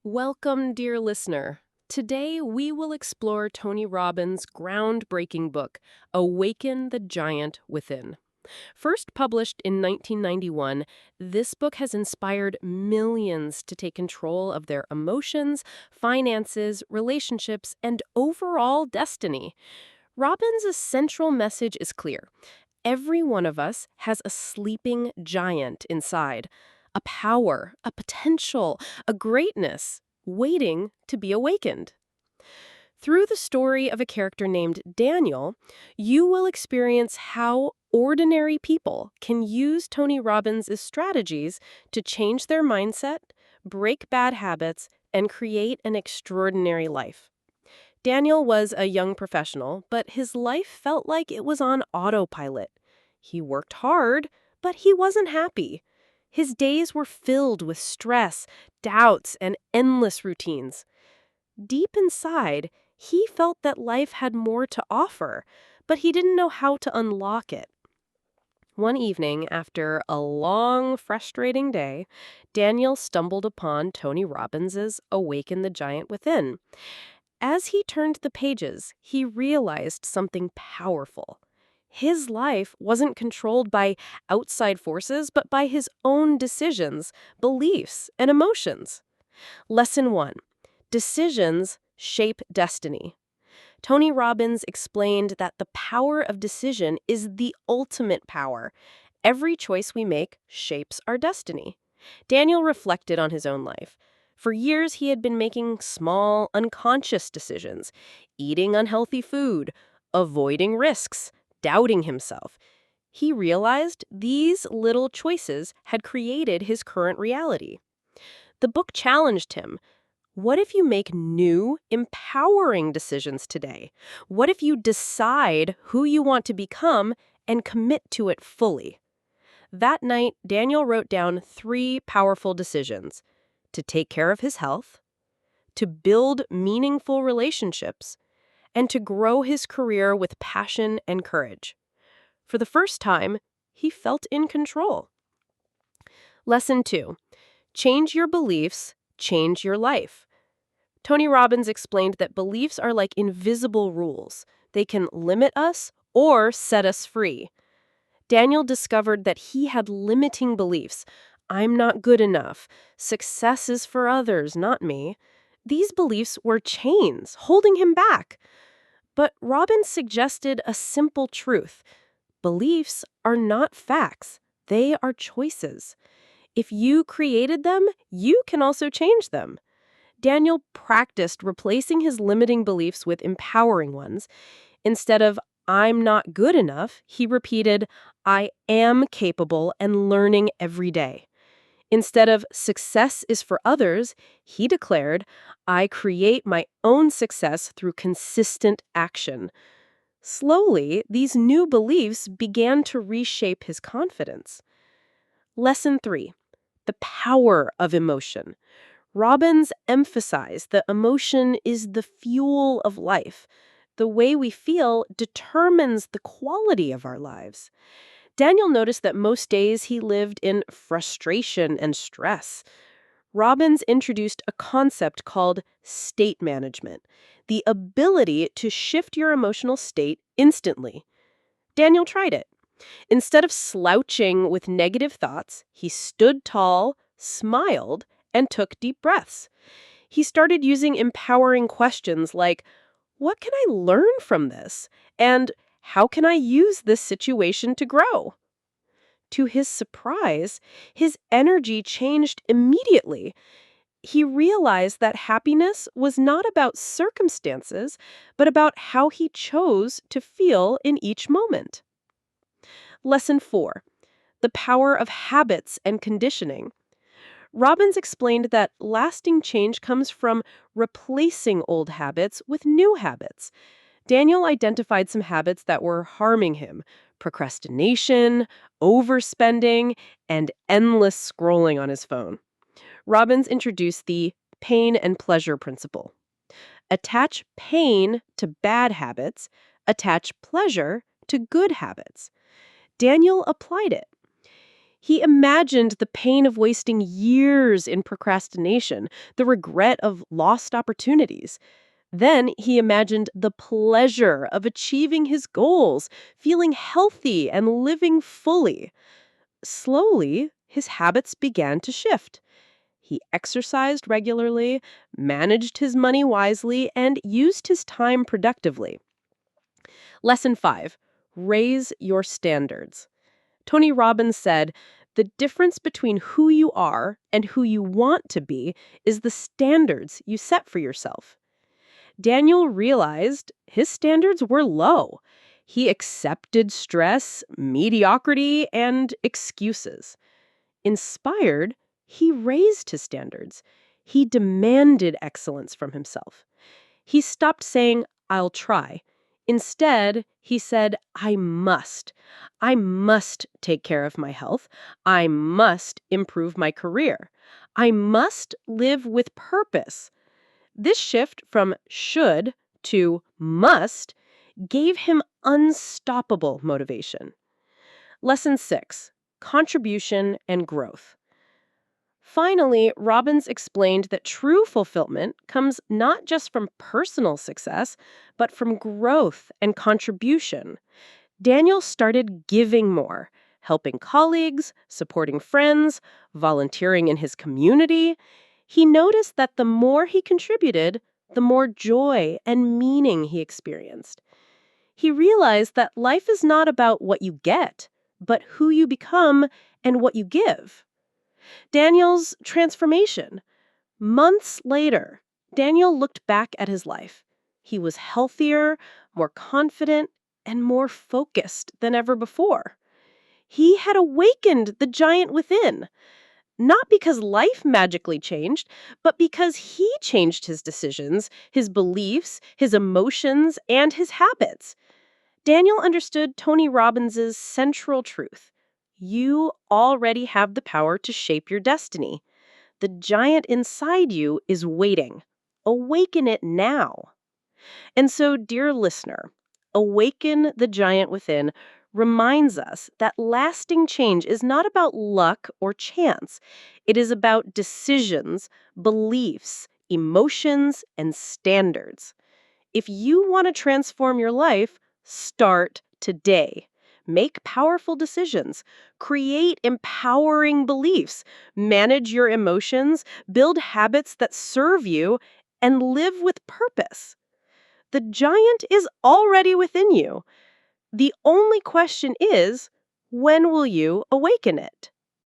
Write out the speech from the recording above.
Welcome, dear listener. Today, we will explore Tony Robbins' groundbreaking book, Awaken the Giant Within. First published in 1991, this book has inspired millions to take control of their emotions, finances, relationships, and overall destiny. Robbins' central message is clear. Every one of us has a sleeping giant inside, a power, a potential, a greatness waiting to be awakened. Through the story of a character named Daniel, you will experience how ordinary people can use Tony Robbins' strategies to change their mindset, break bad habits, and create an extraordinary life. Daniel was a young professional, but his life felt like it was on autopilot. He worked hard, but he wasn't happy. His days were filled with stress, doubts, and endless routines. Deep inside, he felt that life had more to offer, but he didn't know how to unlock it. One evening, after a long, frustrating day, Daniel stumbled upon Tony Robbins' Awaken the Giant Within. As he turned the pages, he realized something powerful. His life wasn't controlled by outside forces, but by his own decisions, beliefs, and emotions. Lesson 1. Decisions shape destiny. Tony Robbins explained that the power of decision is the ultimate power. Every choice we make shapes our destiny. Daniel reflected on his own life. For years, he had been making small, unconscious decisions, eating unhealthy food, avoiding risks, doubting himself. He realized these little choices had created his current reality. The book challenged him. What if you make new, empowering decisions today? What if you decide who you want to become and commit to it fully? That night, Daniel wrote down 3 powerful decisions: to take care of his health, to build meaningful relationships, and to grow his career with passion and courage. For the first time, he felt in control. Lesson 2. Change your beliefs, change your life. Tony Robbins explained that beliefs are like invisible rules. They can limit us or set us free. Daniel discovered that he had limiting beliefs. I'm not good enough. Success is for others, not me. These beliefs were chains holding him back. But Robbins suggested a simple truth. Beliefs are not facts. They are choices. If you created them, you can also change them. Daniel practiced replacing his limiting beliefs with empowering ones. Instead of, I'm not good enough, he repeated, I am capable and learning every day. Instead of, success is for others, he declared, I create my own success through consistent action. Slowly, these new beliefs began to reshape his confidence. Lesson 3. The power of emotion. Robbins emphasized that emotion is the fuel of life. The way we feel determines the quality of our lives. Daniel noticed that most days he lived in frustration and stress. Robbins introduced a concept called state management, the ability to shift your emotional state instantly. Daniel tried it. Instead of slouching with negative thoughts, he stood tall, smiled, and took deep breaths. He started using empowering questions like, what can I learn from this? And how can I use this situation to grow? To his surprise, his energy changed immediately. He realized that happiness was not about circumstances, but about how he chose to feel in each moment. Lesson 4. The power of habits and conditioning. Robbins explained that lasting change comes from replacing old habits with new habits. Daniel identified some habits that were harming him: procrastination, overspending, and endless scrolling on his phone. Robbins introduced the pain and pleasure principle. Attach pain to bad habits, attach pleasure to good habits. Daniel applied it. He imagined the pain of wasting years in procrastination, the regret of lost opportunities. Then he imagined the pleasure of achieving his goals, feeling healthy and living fully. Slowly, his habits began to shift. He exercised regularly, managed his money wisely, and used his time productively. Lesson 5. Raise your standards. Tony Robbins said, "The difference between who you are and who you want to be is the standards you set for yourself." Daniel realized his standards were low. He accepted stress, mediocrity, and excuses. Inspired, he raised his standards. He demanded excellence from himself. He stopped saying, "I'll try." Instead, he said, "I must. I must take care of my health. I must improve my career. I must live with purpose." This shift from should to must gave him unstoppable motivation. Lesson 6. Contribution and growth. Finally, Robbins explained that true fulfillment comes not just from personal success, but from growth and contribution. Daniel started giving more, helping colleagues, supporting friends, volunteering in his community. He noticed that the more he contributed, the more joy and meaning he experienced. He realized that life is not about what you get, but who you become and what you give. Daniel's transformation. Months later, Daniel looked back at his life. He was healthier, more confident, and more focused than ever before. He had awakened the giant within, not because life magically changed, but because he changed his decisions, his beliefs, his emotions, and his habits. Daniel understood Tony Robbins' central truth. You already have the power to shape your destiny. The giant inside you is waiting. Awaken it now. And so, dear listener, Awaken the Giant Within reminds us that lasting change is not about luck or chance. It is about decisions, beliefs, emotions, and standards. If you want to transform your life, start today. Make powerful decisions, create empowering beliefs, manage your emotions, build habits that serve you, and live with purpose. The giant is already within you. The only question is, when will you awaken it?